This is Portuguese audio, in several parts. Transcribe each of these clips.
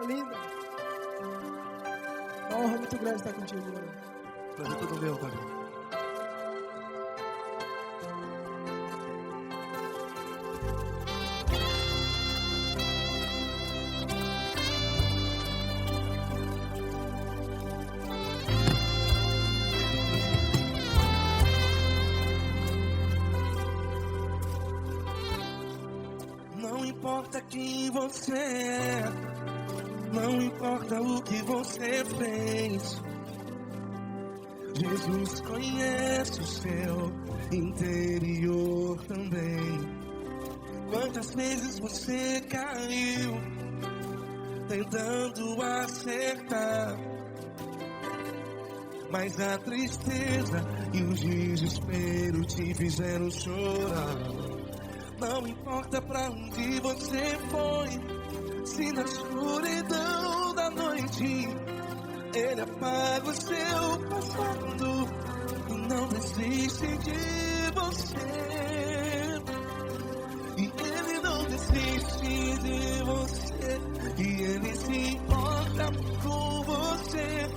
linda. Uma honra muito grande estar contigo, Glória. Prazer todo meu, Glória. Não importa quem você é, não importa o que você fez, Jesus conhece o seu interior também. Quantas vezes você caiu tentando acertar, mas a tristeza e o desespero te fizeram chorar. Não importa pra onde você foi, se na escuridão da noite Ele apaga o seu passado e não desiste de você. E Ele não desiste de você, e Ele se importa com você,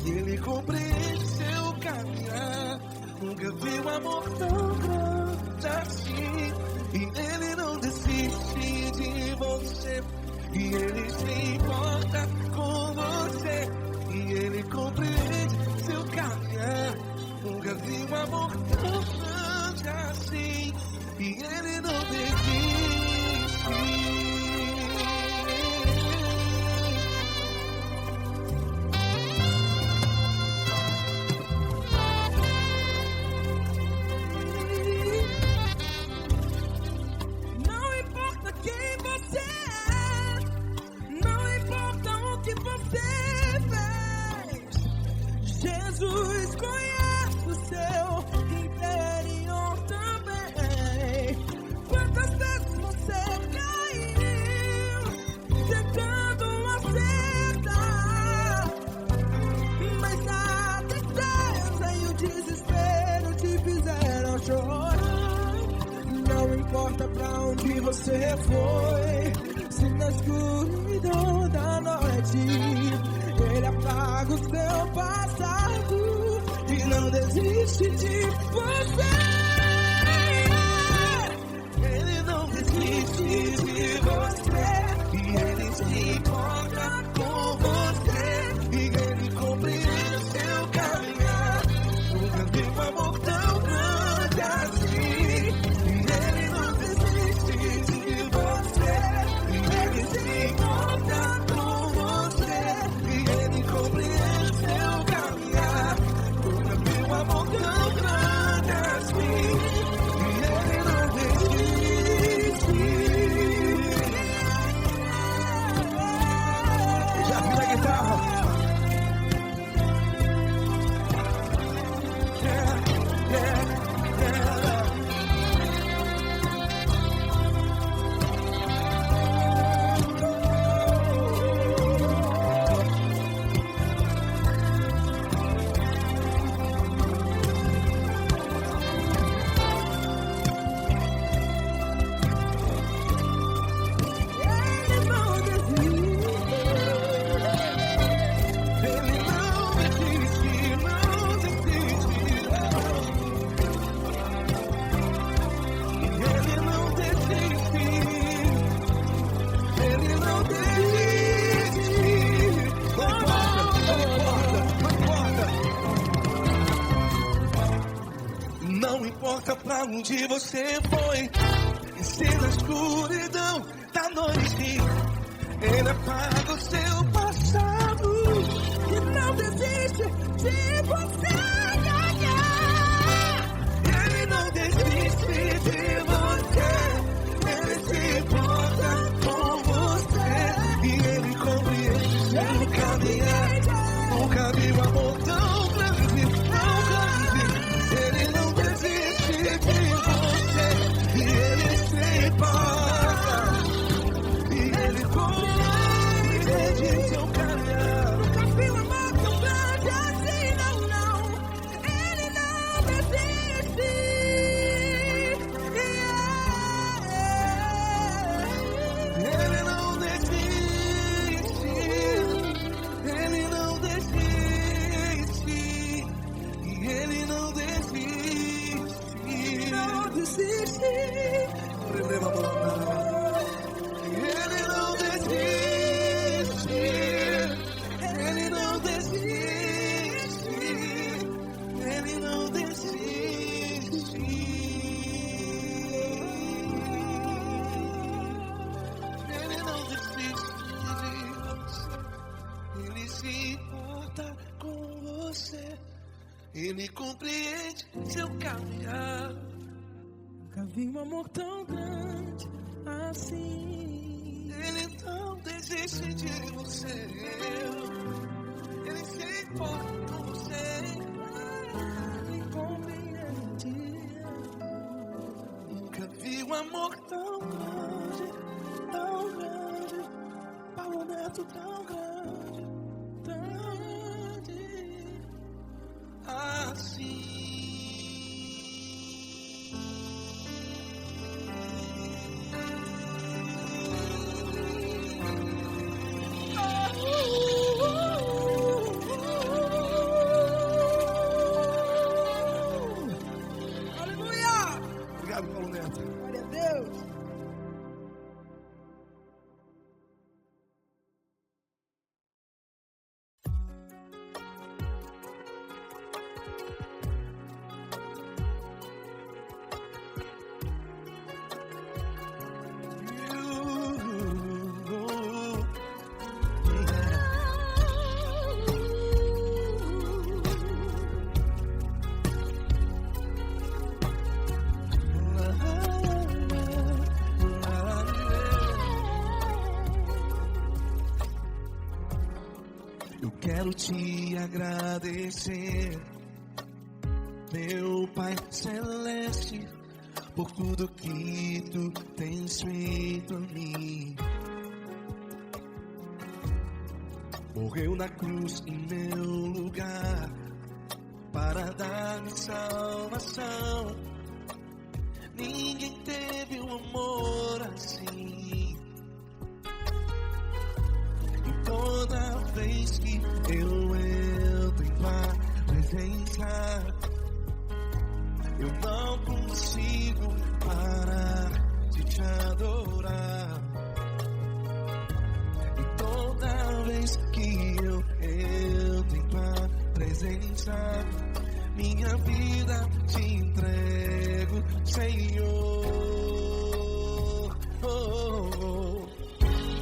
e Ele compreende seu caminhar. Nunca vi um amor tão grande assim. E Ele não desiste de você, e Ele se importa com você, e Ele compreende seu caminhar. Nunca vi um amor tão grande assim, e Ele não desiste. Jesus conhece o seu interior também. Quantas vezes você caiu tentando acertar, mas a tristeza e o desespero te fizeram chorar. Não importa pra onde você foi, se na escuridão da noite Ele apaga o seu passado e não desiste de você. Ele não desiste de você, e Ele se importa com você, e Ele compreende seu caminhar. Nunca vi um amor tão grande assim. E Ele não desiste de você, e Ele se importa com você, e Ele compreende seu caminhar. Nunca vi um amor tão grande assim. E Ele não desiste. Já vi na guitarra. Não importa pra onde você foi, e se na escuridão da noite Ele apaga o seu passado E não desiste de você. Ele não desiste de você, Ele se importa com você, e Ele compreende seu caminhar. Nunca vi um amor tão grande, tão grande. Ele não desiste de você, e Ele se importa, e Ele compreende se importa com você. Ele compreende seu caminhar. Nunca vi um amor tão grande assim. Ele não desiste de você. Ele se importa com você. Ele compreende. Nunca vi um amor tão grande, tão grande. Paulo Neto tão grande, assim. Aleluia! Obrigado, Paulo Neto. Glória a Deus. Eu quero te agradecer, meu Pai Celeste, por tudo que tu tens feito a mim. Morreu na cruz em meu lugar, para dar-me salvação. Ninguém teve um amor assim. E toda vez que eu entro em tua presença, eu não consigo parar de te adorar. E toda vez que eu entro em tua presença, minha vida te entrego, Senhor.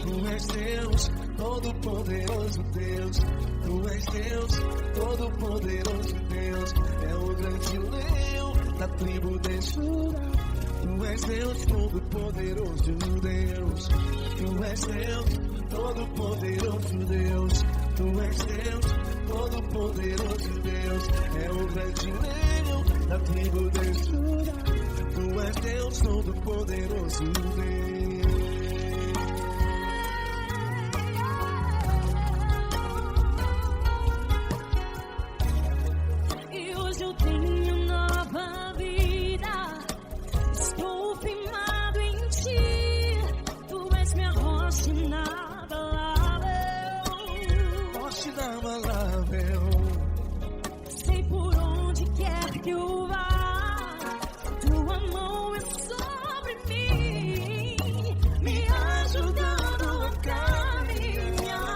Tu és Deus, Todo-Poderoso Deus. Tu és Deus, Todo-Poderoso Deus. É o grande leão da tribo de Judá. Tu és Deus, Todo-Poderoso Deus. Tu és Deus, Todo-Poderoso Deus. Tu és Deus, Todo-Poderoso Deus. É o grande leão da tribo de Judá. Tu és Deus, Todo-Poderoso Deus. E hoje eu tenho nova vida. Estou firmado em ti. Tu és minha rocha inabalável. Rocha inabalável. Sei por onde quer que eu vá, tua mão é sobre mim, me ajudando a caminhar.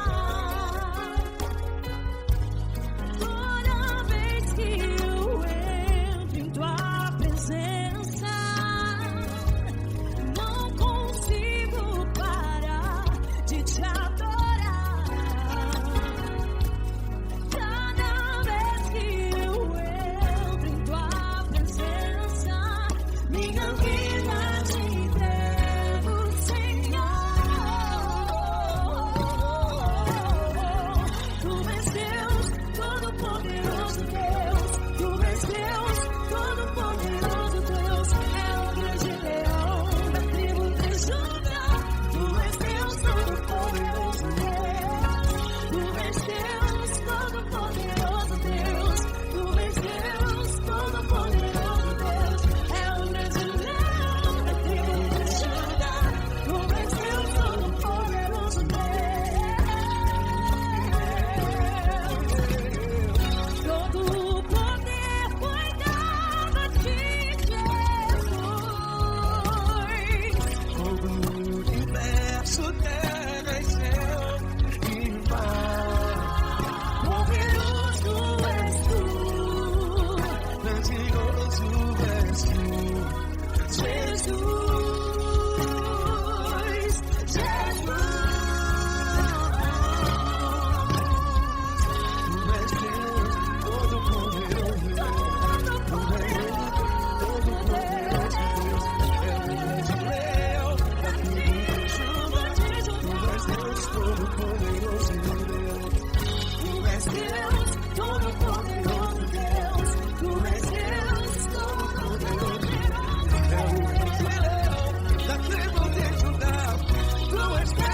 Toda vez que eu entro em tua presença, não consigo parar de te adorar. Cada vez que eu entro em tua presença, minha vida te entrego, Senhor. Tu és Deus, Todo-Poderoso Deus. Tu és Deus, Todo-Poderoso Deus. É o grande leão da tribo de Judá. Tu és Deus, Todo-Poderoso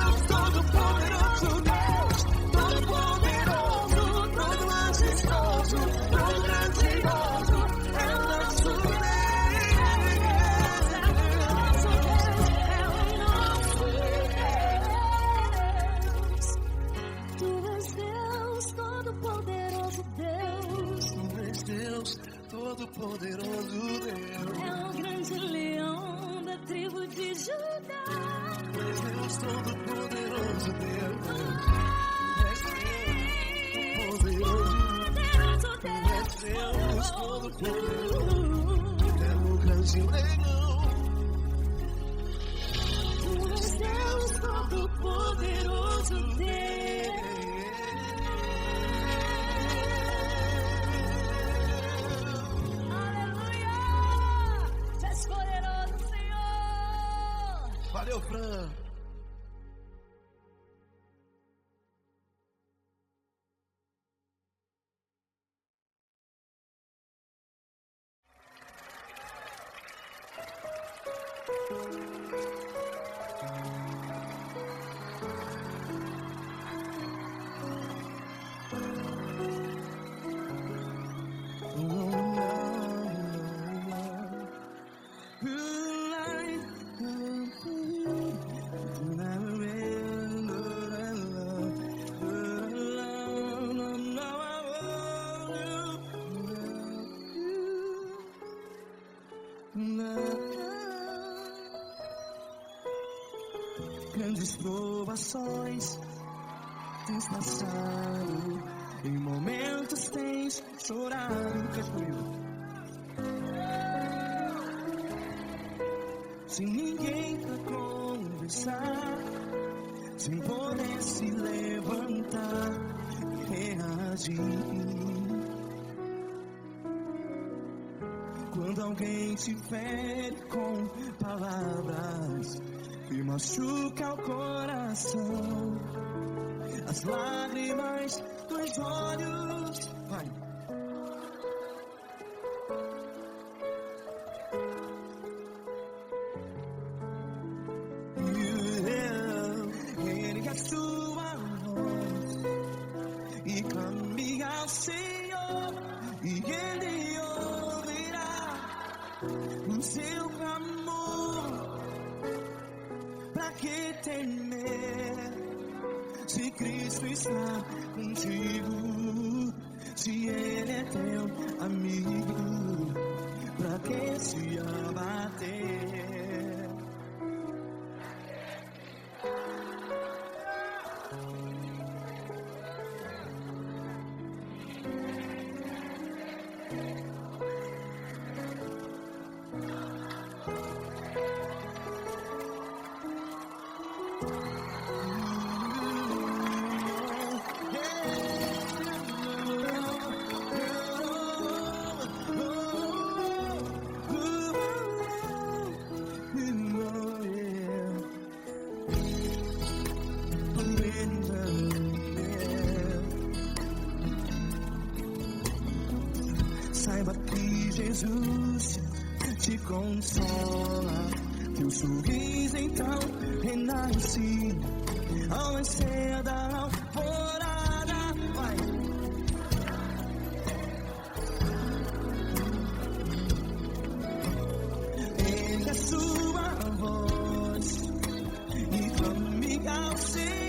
Deus, todo poderoso Deus, todo poderoso, todo majestoso, todo grandioso, é o nosso Deus. Todo-poderoso Deus, é o grande leão da tribo de Judá. Deus, todo-poderoso Deus, Deus, todo-poderoso, é o grande leão. Deus, todo-poderoso Deus. Poderoso Senhor. Valeu, Fran. Grandes provações tens passado, em momentos tens chorado. Sem ninguém pra conversar, sem poder se levantar e reagir. Quando alguém te fere com palavras e machuca o coração, as lágrimas dos olhos, vai. Ergue a sua voz e clame ao Senhor, e Ele ouvirá o seu clamor. Pra que temer, se Cristo está contigo, se Ele é teu amigo? Pra que se abater? Saiba que Jesus te consola, teu sorriso então renasce ao nascer da alvorada. Vai. Ergue a sua voz e clame ao Senhor.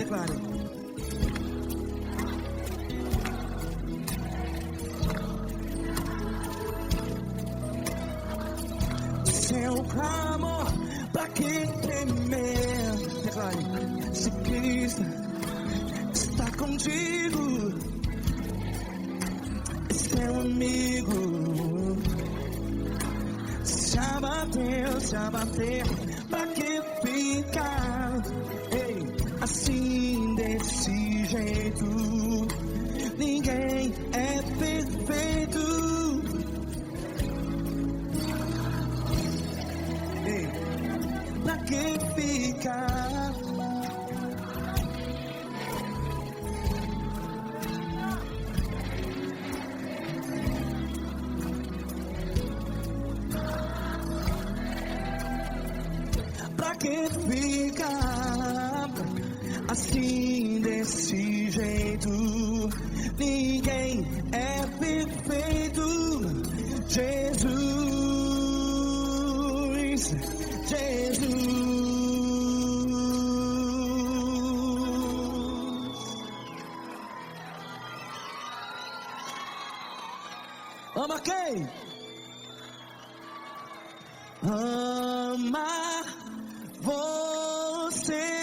Declare. Seu clamor, pra que temer? Declare. Se Cristo está contigo, seu amigo. Se abater, pra que ficar? Ei, assim desse jeito, ninguém é perfeito. Ei, pra que ficar? Pra que ficar assim desse jeito? Ninguém é perfeito. Jesus, Jesus. Ama quem? Ama você.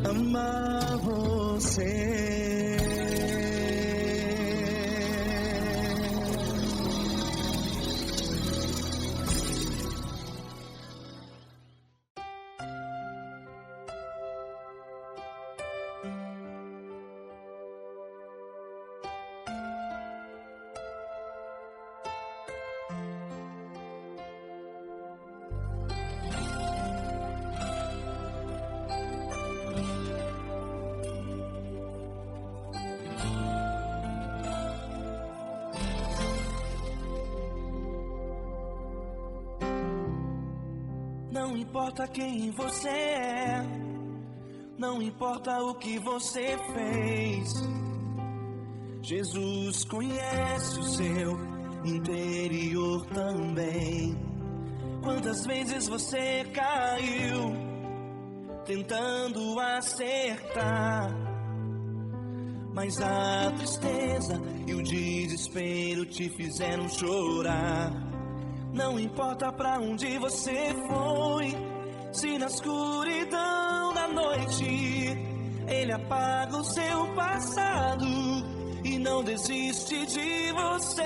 Ama você. Não importa quem você é, não importa o que você fez, Jesus conhece o seu interior também. Quantas vezes você caiu, tentando acertar, mas a tristeza e o desespero te fizeram chorar. Não importa pra onde você foi, se na escuridão da noite Ele apaga o seu passado e não desiste de você.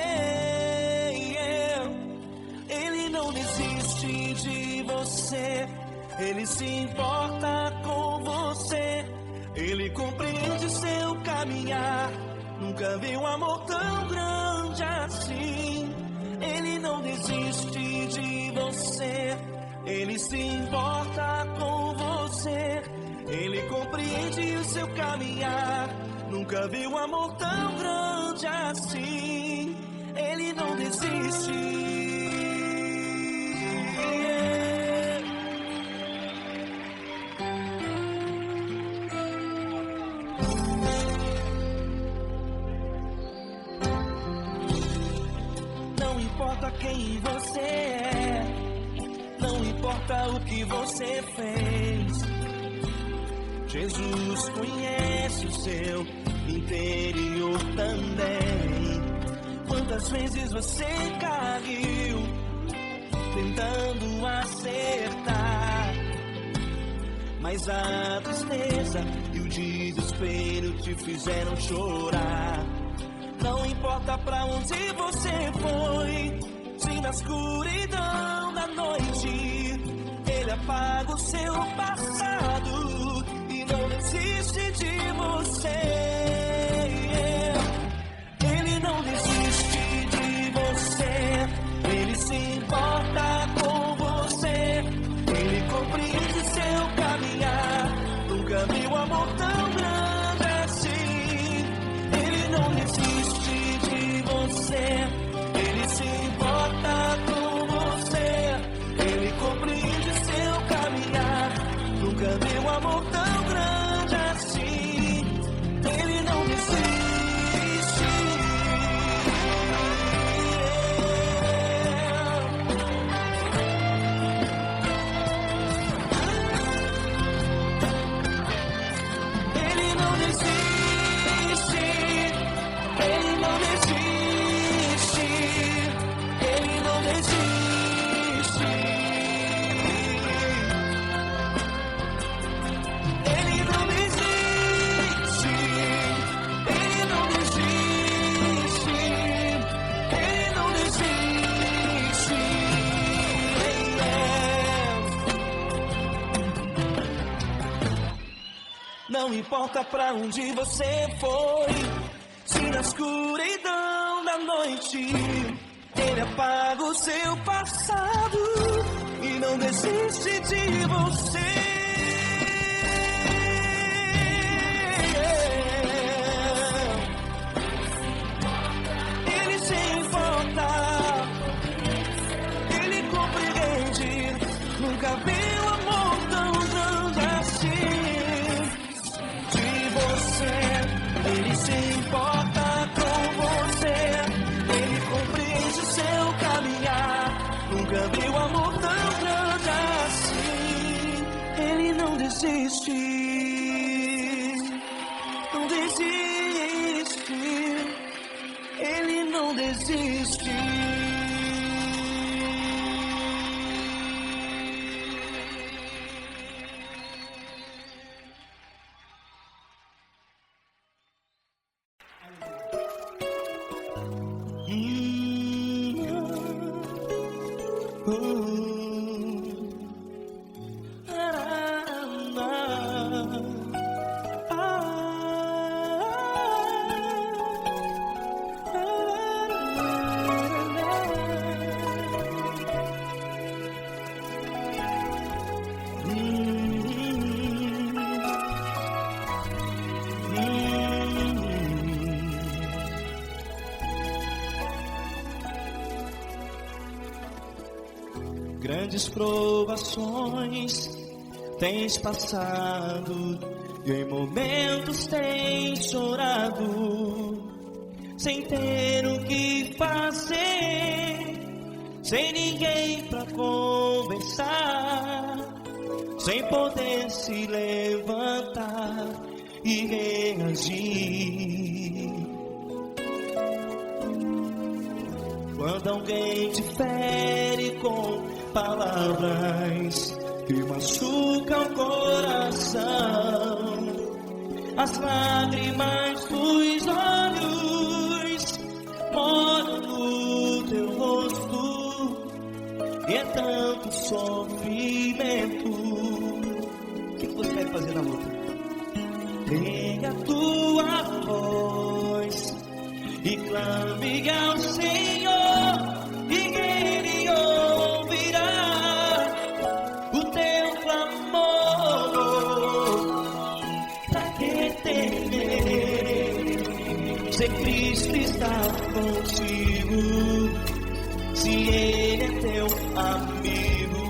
Ele não desiste de você, Ele se importa com você, Ele compreende seu caminhar. Nunca vi um amor tão grande assim. Ele não desiste de você, Ele se importa com você, Ele compreende o seu caminhar. Nunca vi um amor tão grande assim. Ele não desiste. Não importa quem você é, não importa o que você fez, Jesus conhece o seu interior também. Quantas vezes você caiu, tentando acertar, mas a tristeza e o desespero te fizeram chorar. Não importa pra onde você foi, se na escuridão da noite Ele apaga o seu passado e não desiste de você. Ele não desiste de você, Ele se importa com você, Ele compreende seu caminhar. Nunca vi um amor tão grande assim. Ele não desiste de você, Ele se importa com você, Ele compreende seu caminhar. Nunca vi um amor importa pra onde você foi, se na escuridão da noite Ele apaga o seu passado e não desiste de você. Ele se importa, Ele compreende, nunca viu amor tão grande assim de você. Ele se importa com você, Ele compreende o seu caminhar, nunca viu amor tão grande assim. Ele não desiste, não desiste, Ele não desiste. Grandes provações tens passado e em momentos tens chorado, sem ter o que fazer, sem ninguém pra conversar, sem poder se levantar e reagir. Quando alguém te fere com palavras que machucam o coração, as lágrimas dos olhos moram no teu rosto, e é tanto sofrimento. O que você vai fazer na luta? Pega a tua voz e clame ao Senhor, e Ele ouvirá o teu clamor. Pra que temer, se Cristo está contigo, se Ele é teu amigo?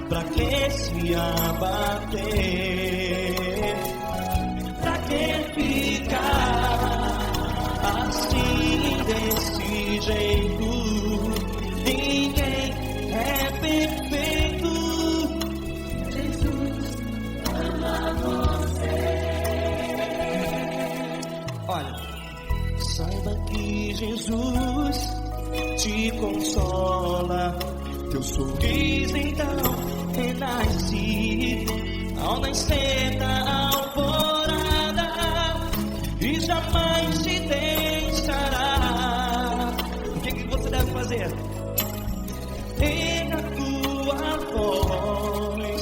Pra que se abater? Pra que ficar assim desse jeito? Ninguém é perfeito. Jesus ama você. Olha, saiba que Jesus te consola, teu sorriso então renasce ao nascer da alvorada e jamais te deixará. O que você deve fazer? Pega a tua voz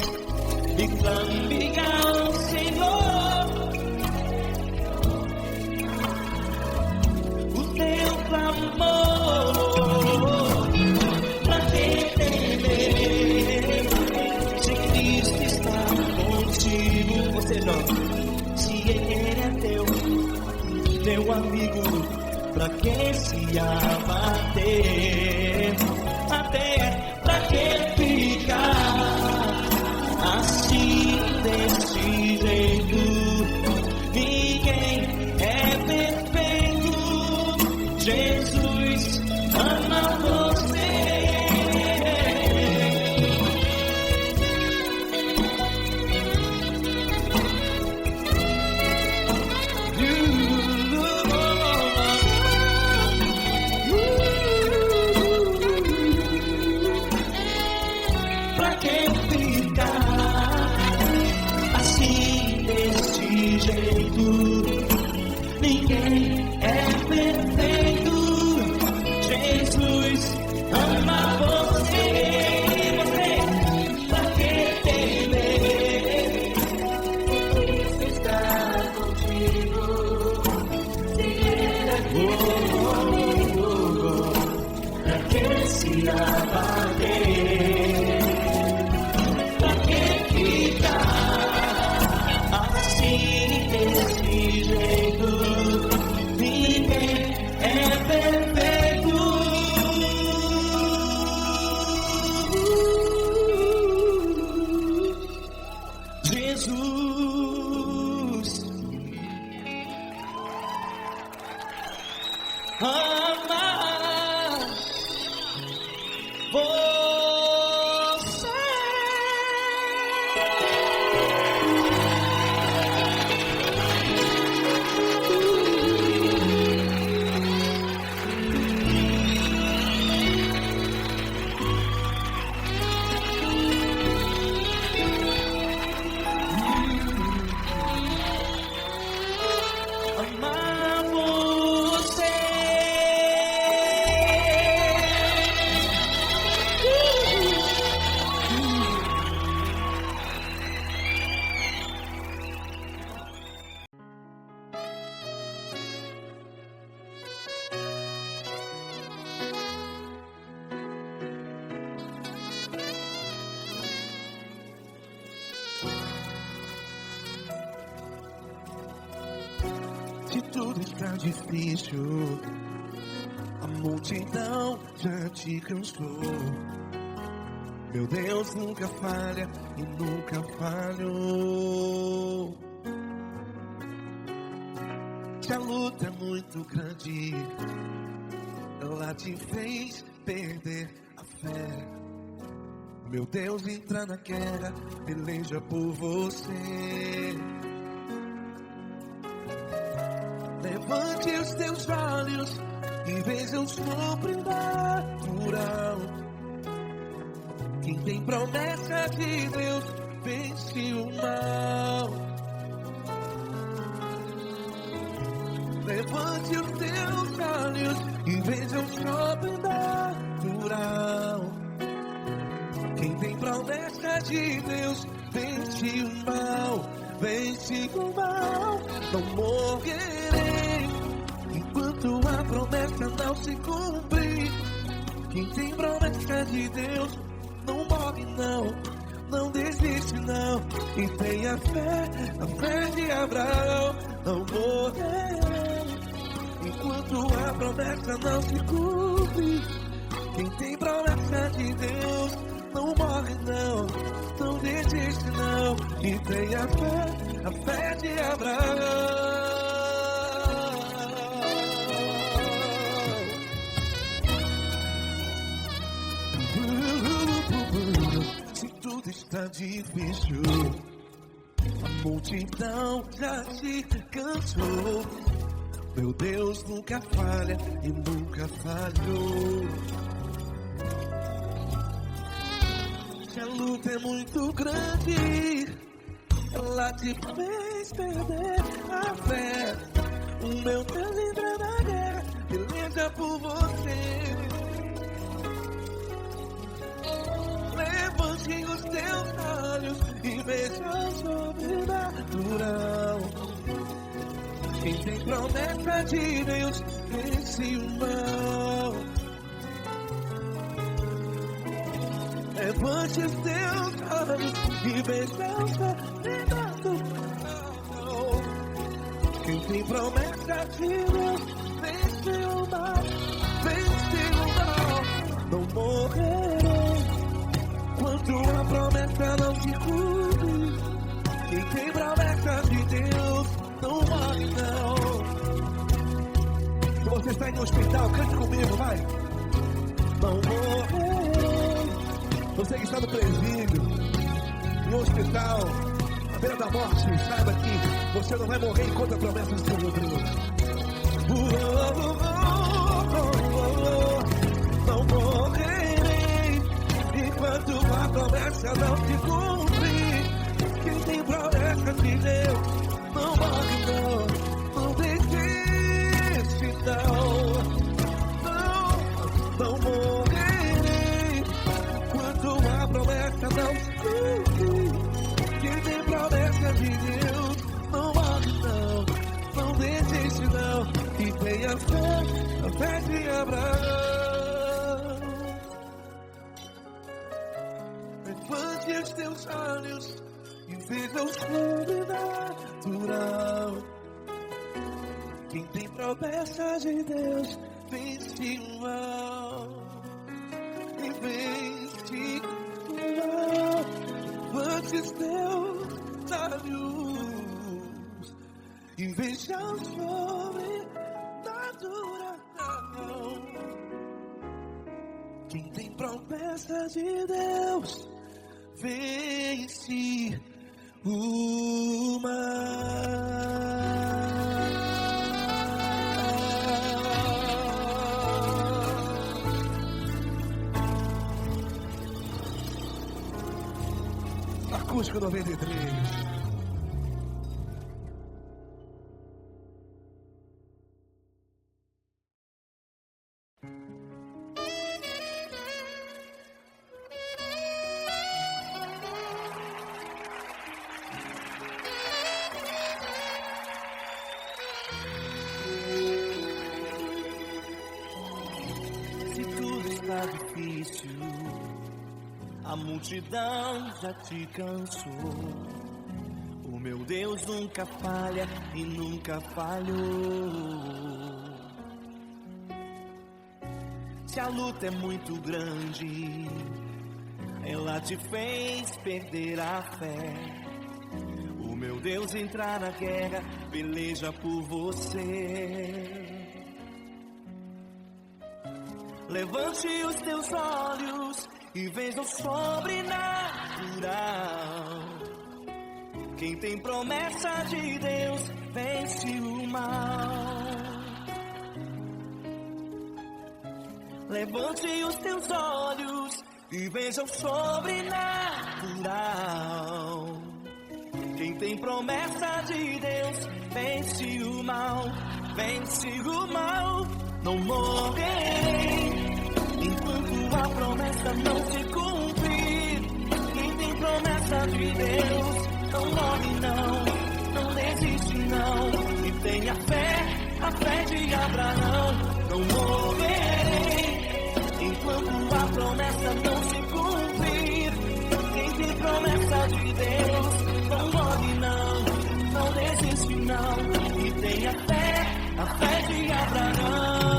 e clame ao Senhor, o teu clamor. Pra que temer, se Cristo está contigo? Você joga. Se Ele é teu amigo, pra que se abater? Até pra que ficar assim desse jeito? Ninguém é perfeito. Jesus ama você. Ninguém é perfeito. Jesus ama você. Você, pra que temer? Cristo está amar você. Amar você. Se tudo está difícil, a multidão já te cansou. Meu Deus nunca falha e nunca falhou. Se a luta é muito grande, ela te fez perder a fé. Meu Deus entra na guerra, peleja por você. Levante os teus olhos e veja o sobrenatural. Quem tem promessa de Deus vence o mal. Levante os teus olhos e veja o sobrenatural. Quem tem promessa de Deus vence o mal. Vence o mal. Não morrerei enquanto a promessa não se cumprir. Quem tem promessa de Deus não morre não, não desiste não. E tenha fé, a fé de Abraão. Não morrerei enquanto a promessa não se cumpre. Quem tem promessa de Deus não morre não, não desiste não. E tenha fé, a fé de Abraão. Se tudo está difícil, a multidão já se cansou. Meu Deus nunca falha e nunca falhou. Se a luta é muito grande, ela te fez perder a fé. O meu Deus entra na guerra, peleja por você. Levante os teus olhos e veja o sobrenatural. Quem tem promessa de Deus vence o mal. Levante os teus olhos e veja o sobrenatural. Quem tem promessa de Deus vence o mal. Vence o mal. Não morrerei quando a promessa não se cumpre. Quem tem promessa de Deus não morre não. Se você está em um hospital, cante comigo, vai. Não morrerei. Você que está no presídio, em um hospital, à beira da morte, saiba que você não vai morrer enquanto a promessa não se cumprir. Não morrerei enquanto a promessa não se cumprir. Quem tem promessa de Deus não morre não, não desiste não. Não morrerei enquanto a promessa não se cumprir. Quem tem promessa de Deus não morre não, não desiste não. E tenha fé, a fé de Abraão. Levante os teus olhos e veja o sobrenatural. Quem tem promessa de Deus vence o mal. E vence o mal. Levante os teus olhos e veja o sobrenatural. dura, não. Quem tem promessa de Deus vence o mal. Acústico 93. Se tudo está difícil, a multidão já te cansou. O meu Deus nunca falha e nunca falhou. Se a luta é muito grande, ela te fez perder a fé. O meu Deus entrar na guerra, peleja por você. Levante os teus olhos e veja o sobrenatural. Quem tem promessa de Deus vence o mal. Levante os teus olhos e veja o sobrenatural. Quem tem promessa de Deus vence o mal. Vence o mal. Não morrerei enquanto a promessa não se cumprir. Quem tem promessa de Deus não morre não, não desiste não. E tenha fé, a fé de Abraão. Não morrerei enquanto a promessa não se cumprir. Quem tem promessa de Deus não morre não, não desiste não. E tenha fé, a fé de Abraão.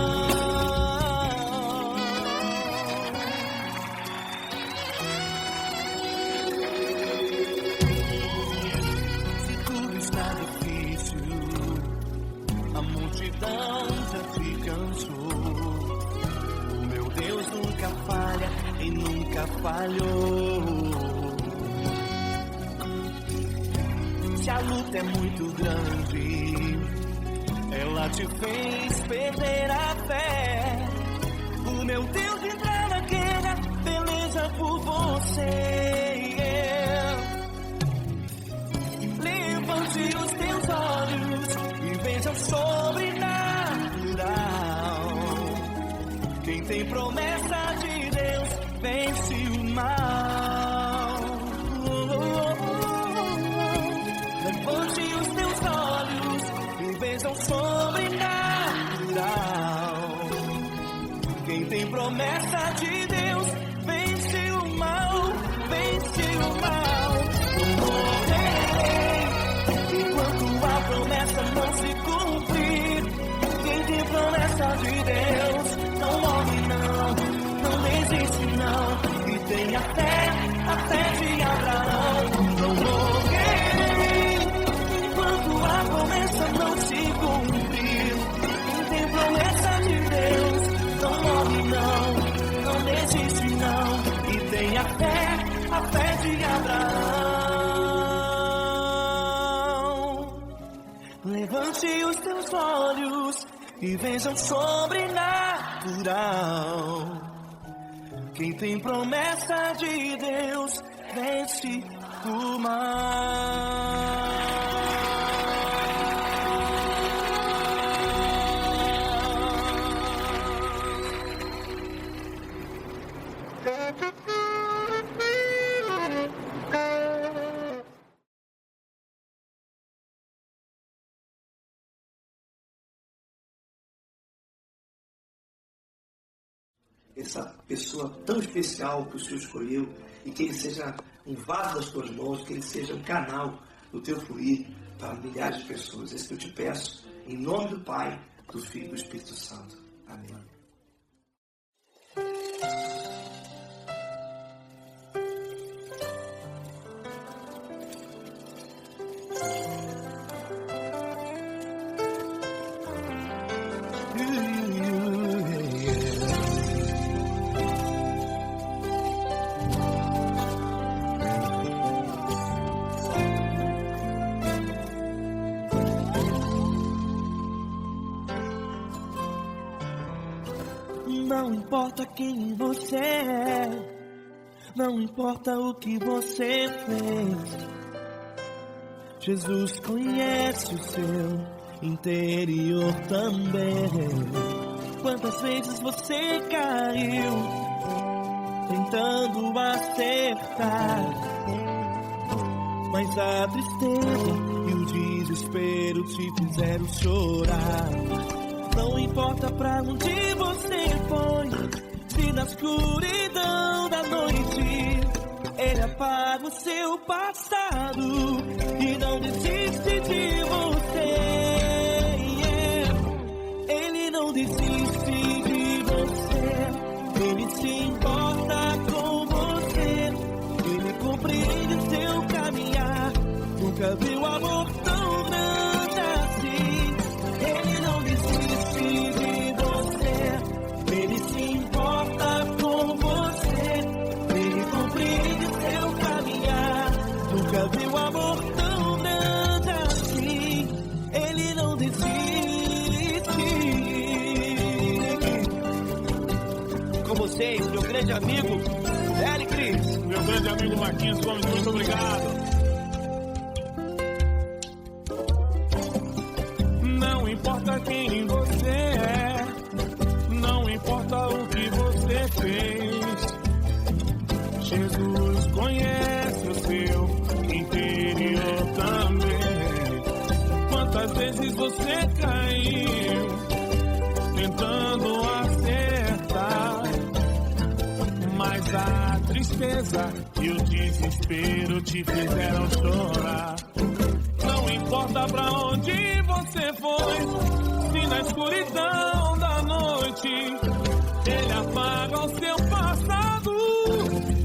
A multidão já te cansou. O meu Deus nunca falha e nunca falhou. Se a luta é muito grande, ela te fez perder a fé. O meu Deus entrar na guerra, peleja por você. Levante os teus olhos e veja o sobrenatural. Quem tem promessa de Deus vence o mal. Levante os teus olhos e veja o sobrenatural. Quem tem promessa de Deus vence o mal. Vence o mal. A promessa não se cumprir. Quem tem promessa de Deus não morre não, não desiste não. E tenha fé, a fé de Abraão. Não morrerei enquanto a promessa não se cumprir. Quem tem promessa de Deus não morre não, não desiste não. E tenha fé, a fé de Abraão. Levante os teus olhos e veja o sobrenatural. Quem tem promessa de Deus vence o mal. Essa pessoa tão especial que o Senhor escolheu, e que ele seja um vaso das tuas mãos, que ele seja um canal do teu fluir para milhares de pessoas. É isso que eu te peço, em nome do Pai, do Filho e do Espírito Santo. Amém. Não importa quem você é, não importa o que você fez, Jesus conhece o seu interior também. Quantas vezes você caiu tentando acertar, mas a tristeza e o desespero te fizeram chorar. Não importa pra onde você foi, se na escuridão da noite Ele apaga o seu passado e não desiste de você. Ele não desiste de você, Ele se importa com você, Ele compreende o seu caminhar. Nunca viu amor tão grande assim. Ele não desiste de você, Ele se importa com você, Ele compreende o seu caminhar. Nunca viu amor tão grande assim. Ele não desiste. Com vocês, meu grande amigo L. Cris. Meu grande amigo Marquinhos Gomes, muito obrigado. Não importa quem você é, não importa o que você fez, Jesus conhece o seu interior também. Quantas vezes você caiu tentando acertar, mas a tristeza e o desespero te fizeram chorar. Não importa pra onde você foi, se na escuridão da noite Ele apaga o seu passado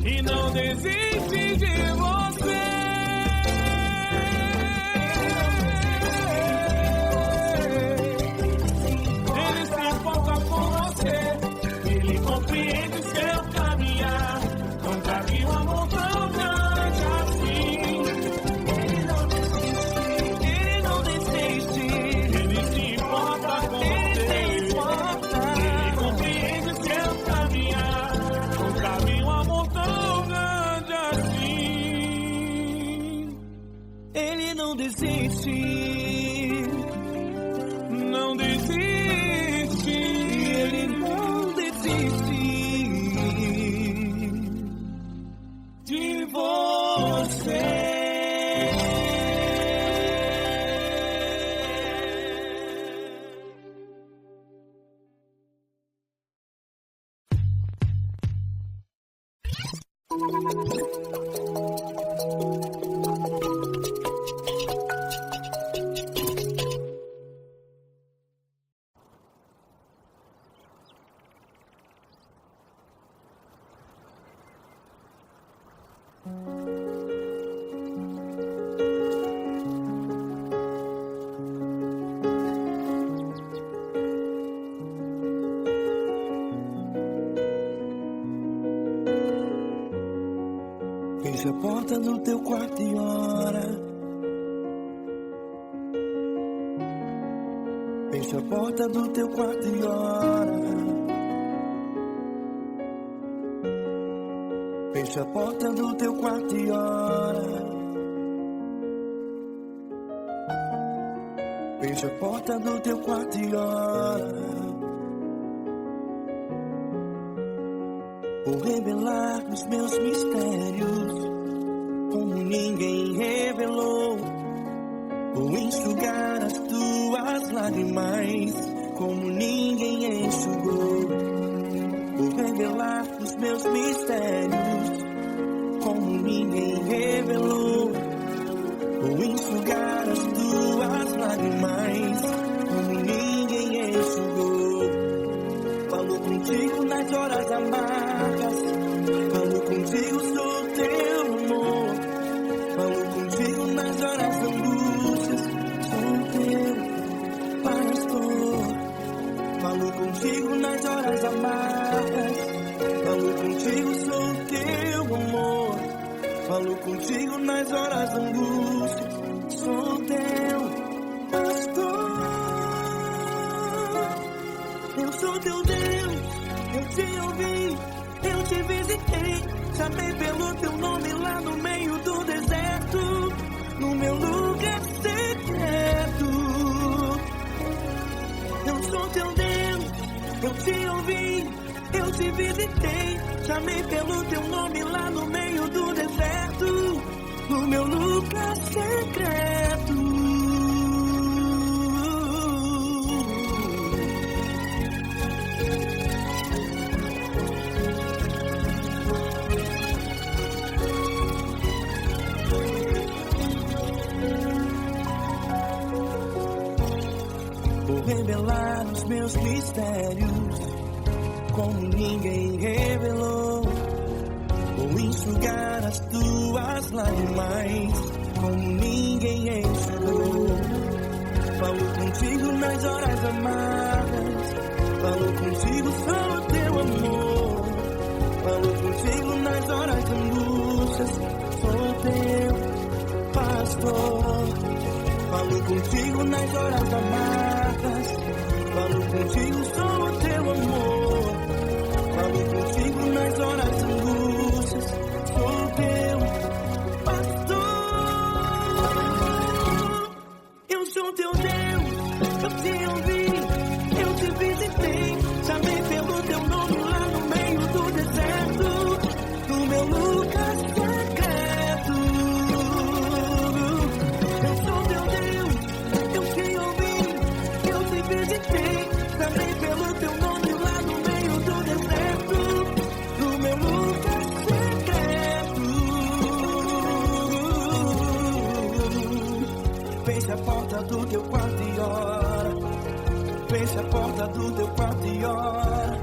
e não desiste de você. Ele se importa com você, Ele compreende o seu caminhar. Nunca vi um amor tão grande assim. Ele não desiste, Ele se importa com você, Ele compreende o seu caminhar. Nunca vi um amor tão grande assim. Ele não desiste, Não desiste, Ele não desiste de você. Fecha a porta do teu quarto e ora. Fecha a porta do teu quarto e ora. Fecha a porta do teu quarto e ora. Fecha a porta do teu quarto e ora. Vou revelar os meus mistérios como ninguém revelou. Vou enxugar as tuas lágrimas como ninguém enxugou. Vou revelar os meus mistérios como ninguém revelou. Vou enxugar as tuas lágrimas como ninguém enxugou. Falo contigo nas horas amargas, falo contigo, sou teu amor. Falo contigo nas horas angústias, sou teu pastor. Falo contigo nas horas amargas, falo contigo, sou teu amor. Falo contigo nas horas angústias, sou teu pastor. Eu sou teu Deus, Eu te ouvi, eu te visitei, chamei pelo teu nome lá no meio do deserto, no meu lugar secreto. Eu sou teu Deus, eu te ouvi, eu te visitei, chamei pelo teu nome lá no meio do deserto, no meu lugar secreto. Vou revelar os meus mistérios como ninguém revelou. Vou enxugar as tuas lágrimas como ninguém enxugou. Falo contigo nas horas amargas, falo contigo só o teu amor. Falo contigo nas horas de angústias, sou teu pastor. Falo contigo nas horas amargas, falo contigo só o teu amor. Falo contigo nas horas de angústias, sou teu pastor. Eu sou teu Deus, eu te ouvi, eu te visitei, chamei pelo teu nome lá no meio do deserto, no meu lugar secreto. Eu sou teu Deus, eu te ouvi, eu te visitei, chamei pelo teu nome lá no meio do deserto, no meu lugar secreto. Feche a porta do teu quarto e ora. Feche a porta do teu quarto e ora.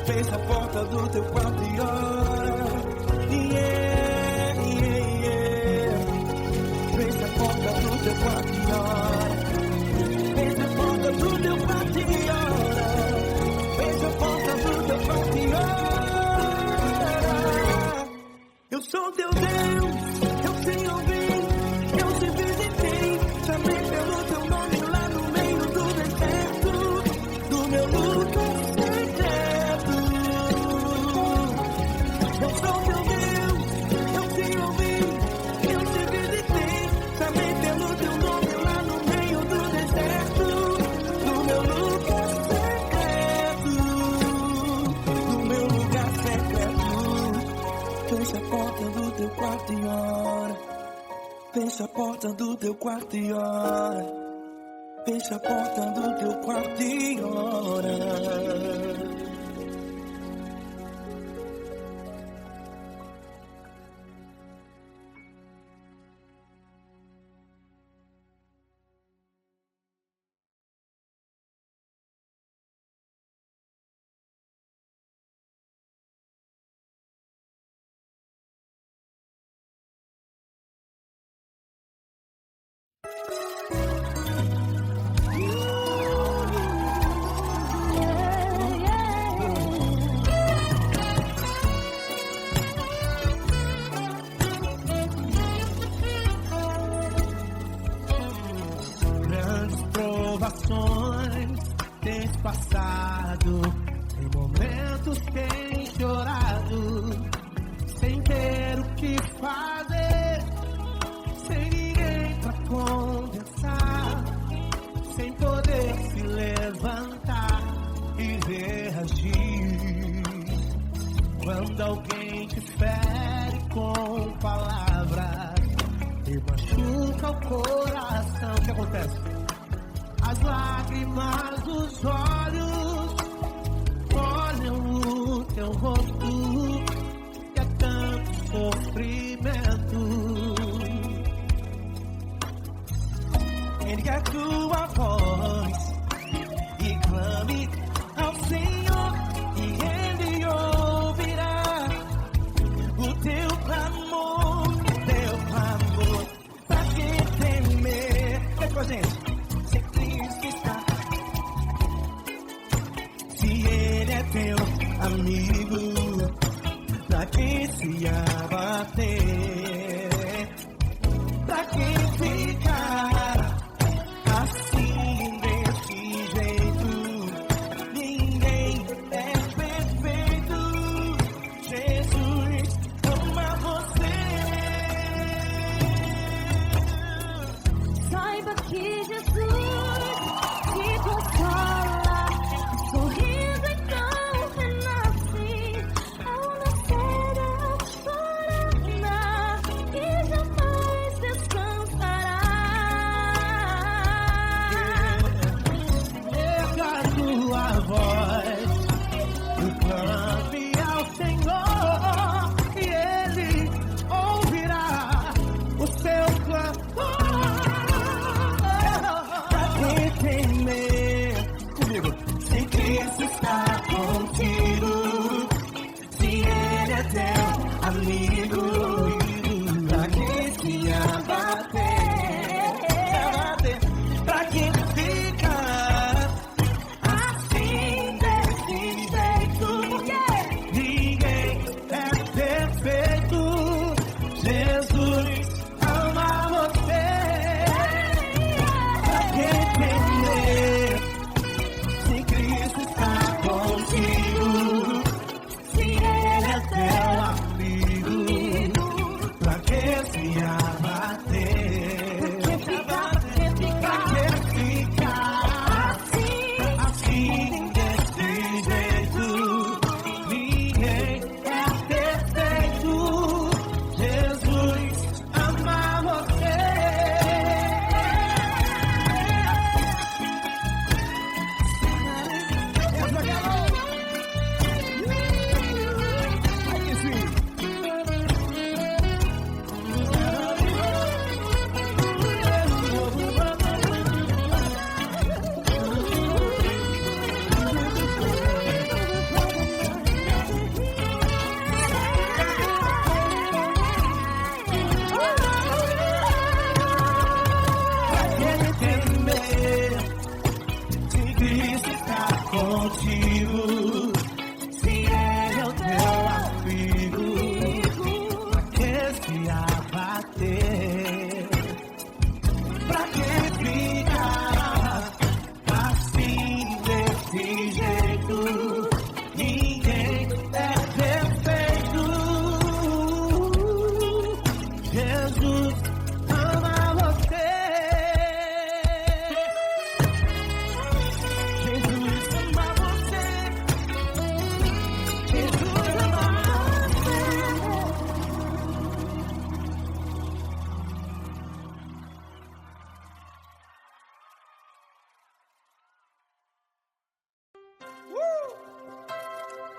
Feche a porta do teu quarto e ora. Yeah, yeah, yeah. Feche a porta do teu quarto e ora. Feche a porta do teu quarto e ora. Feche a porta do teu quarto e ora. Eu sou teu Deus, eu te ouvi, eu te visitei, chamei pelo teu nome lá no meio do deserto, do meu lugar secreto. Eu sou teu Deus, eu te ouvi, eu te visitei, chamei pelo teu nome lá no meio do deserto, do meu lugar secreto, do meu lugar secreto. Fecha a porta do teu quarto e ora. Fecha a porta do teu quarto e ora. Fecha a porta do teu quarto e ora. Grandes provações tens passado, em momentos tens chorado, sem ter o que fazer, sem ninguém pra conversar, sem poder se levantar e reagir. Quando alguém te fere com palavras e machuca o coração, o que acontece? As lágrimas dos olhos olham o teu rosto, e é tanto sofrimento. Ergue a tua voz e clame ao Senhor, e Ele ouvirá o teu clamor, pra que temer? Vem com a gente. Se Cristo está, se Ele é teu amigo, pra que se abater? Pra que ficar assim desse jeito? Ninguém é perfeito. contigo. Se Ele é o teu abrigo, pra que se abater? Pra que ficar assim desse jeito? Ninguém é perfeito. Jesus ama você. Jesus ama você. Jesus ama você.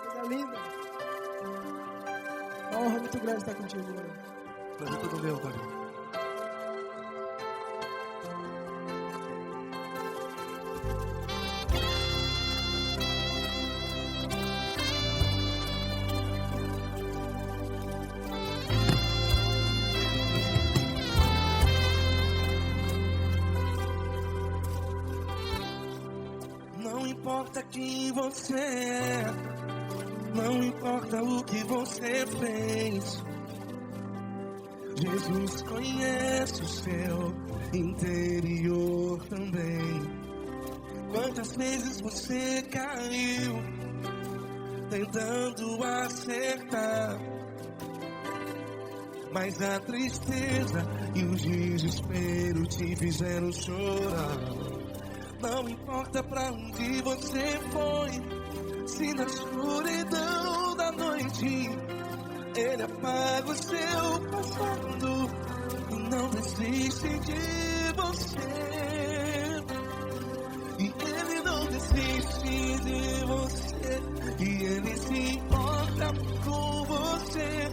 Coisa linda. Uma honra muito grande estar contigo, mano. Prazer todo meu, Pai. Não importa quem você é, não importa o que você fez. Jesus conhece o seu interior também. Quantas vezes você caiu tentando acertar, mas a tristeza e o desespero te fizeram chorar. Não importa pra onde você foi, se na escuridão da noite Ele apaga o seu passado e não desiste de você. E Ele não desiste de você. E Ele se importa com você.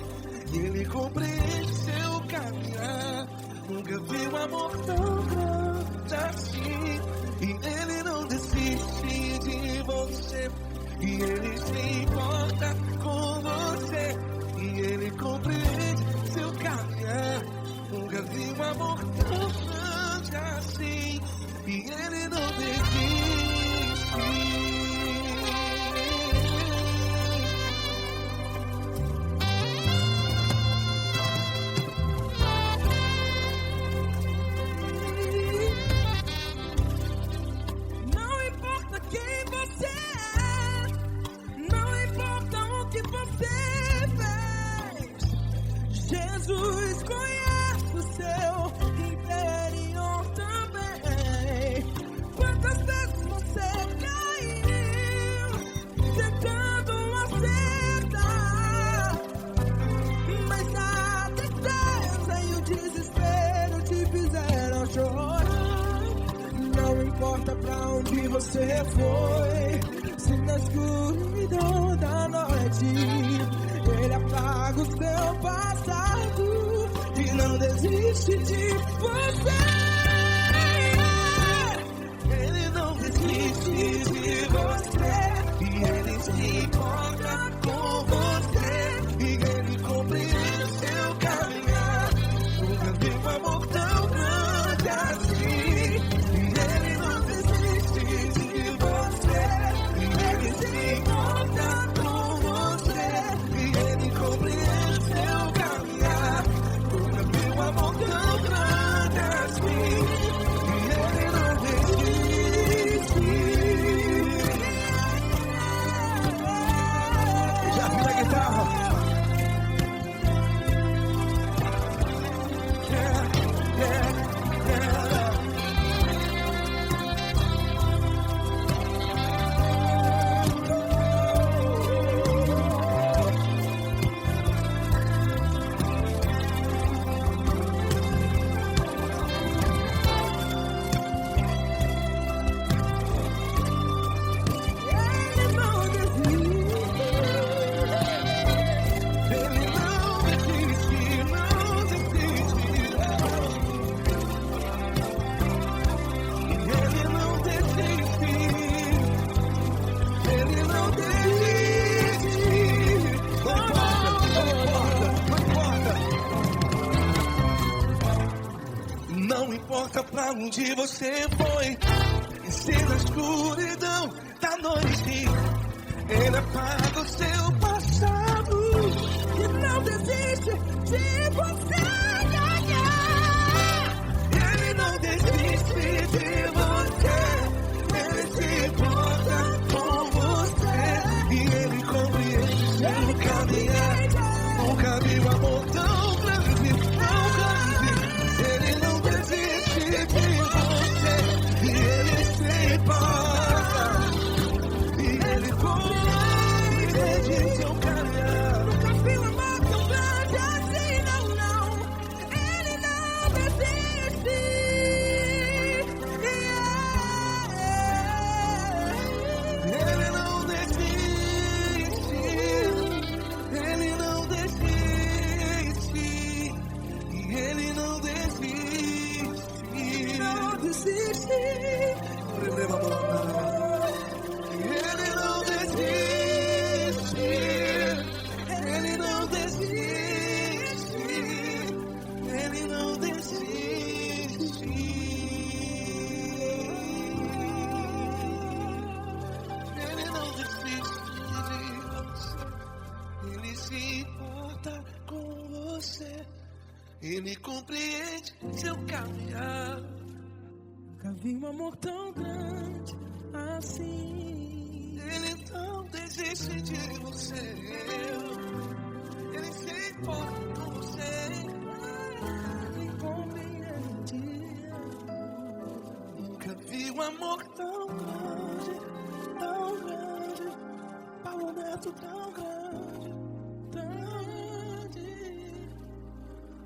E Ele compreende seu caminhar. Nunca vi um amor tão grande assim. E Ele não desiste de você. E Ele se importa com você. E Ele compreende seu caminhar. Nunca vi um amor tão grande assim. E Ele não desiste. Não importa quem você é, não importa o que você fez, Jesus conhece o seu interior também. Quantas vezes você caiu tentando acertar, mas a tristeza e o desespero te fizeram chorar. Não importa pra onde você foi, se na escuridão da noite Ele apaga o seu passado e não desiste de você. Ele não desiste de você. E Ele se importa com você. E Ele compreende seu caminhar. Nunca vi um amor tão grande assim. E Ele não desiste de você. E Ele se importa com você. E Ele compreende seu caminhar. Nunca vi um amor tão grande assim. E Ele não desiste. Já vi na guitarra. Ele não desiste. Ele não desiste, não desiste. Ele não desiste. Ele não desiste. Não importa. Não importa pra onde você foi, e se na escuridão esta noite Ele apaga o seu passado E não desiste de você. Ele não desiste de você. Ele se importa com você. E Ele compreende seu caminhar. Nunca vi um amor tão grande, tão grande. Ele não desiste de você. E Ele se importa. E Ele compreende seu caminhar. Nunca vi um amor tão grande assim, não, não. Ele não desiste. Ele não desiste. Ele não desiste. E Ele não desiste. Não desiste. Ele não desiste. Ele não desiste. Ele não desiste. Ele não desiste de você. Ele se importa com você. Ele compreende seu caminhar. Nunca vi um amor tão grande assim. Ele não desiste de você. Ele se importa com você. Ele compreende. Nunca vi um amor tão grande, tão grande. Paulo Neto tão grande,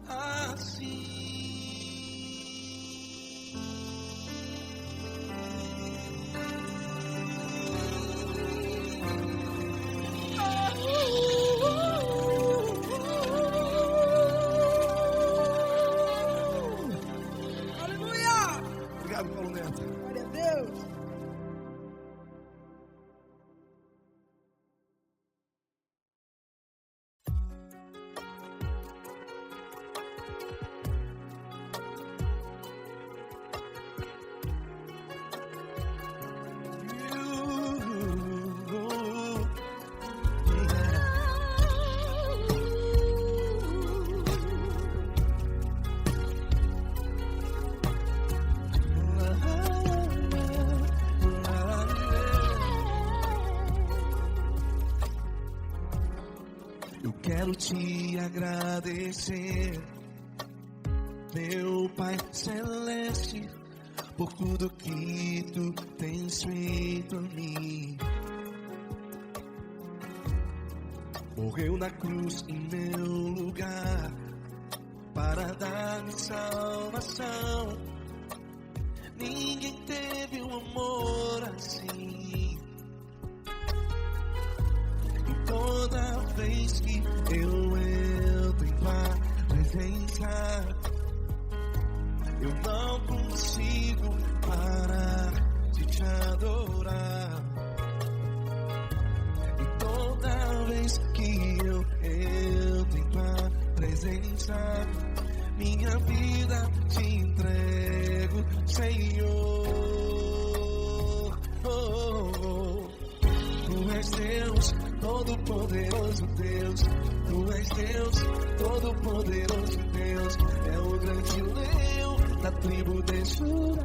assim. Aleluia! Obrigado, Paulo Neto. Glória a Deus! Eu quero te agradecer, meu Pai Celeste, por tudo que Tu tens feito a mim. Morreu na cruz em meu lugar, para dar-me salvação. Ninguém teve um amor assim. E toda vez que eu entro em tua presença, eu não consigo parar de te adorar. E toda vez que eu entro em tua presença, minha vida te entrego, Senhor. Tu és Deus, Todo-Poderoso Deus. Tu és Deus, Todo-Poderoso Deus. É o grande leão da tribo de Judá.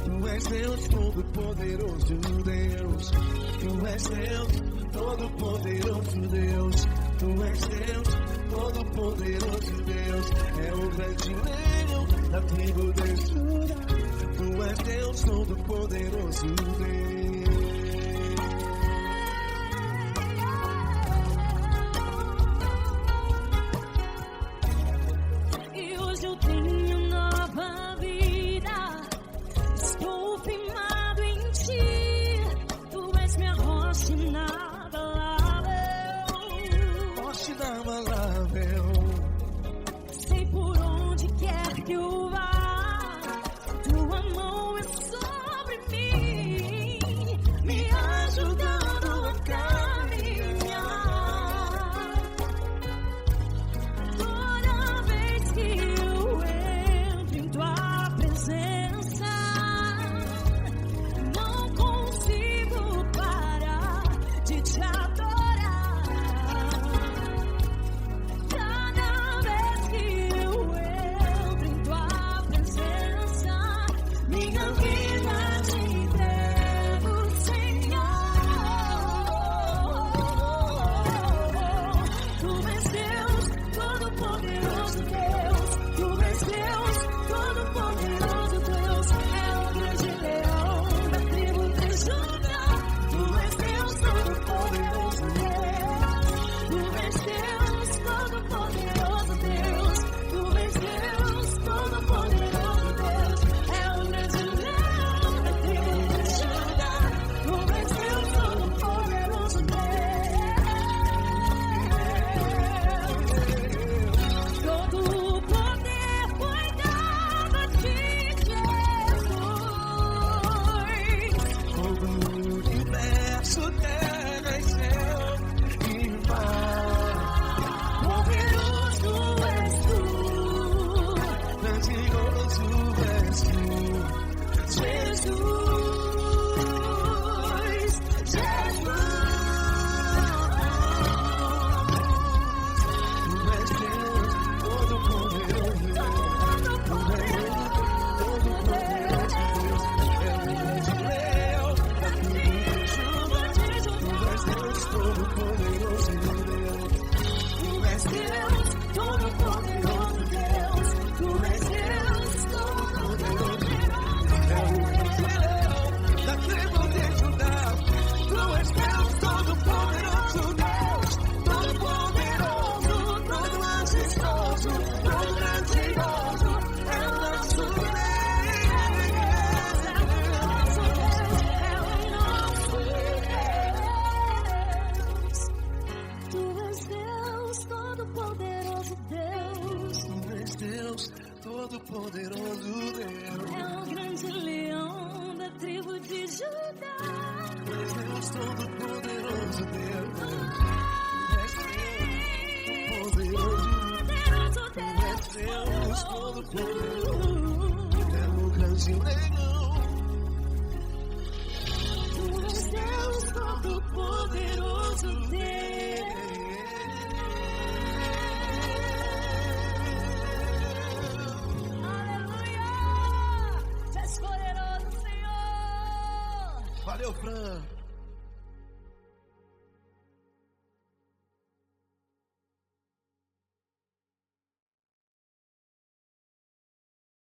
Tu és Deus, Todo-Poderoso Deus. Tu és Deus, Todo-Poderoso Deus. Tu és Deus, Todo-Poderoso Deus. É o grande leão da tribo de Judá. Tu és Deus, Todo-Poderoso Deus. E hoje eu tenho nova vida. Estou firmado em Ti. Tu és minha rocha inabalável. Rocha inabalável. Sei por onde quer que eu vá, Tua mão é sobre mim. Todo-Poderoso Deus. É o grande leão da tribo de Judá. Deus Todo-Poderoso Deus. Poderoso Deus, Todo-Poderoso, é o grande leão. Deus Todo-Poderoso Deus. Aleluia! Tu és poderoso, Senhor. Valeu, Fran.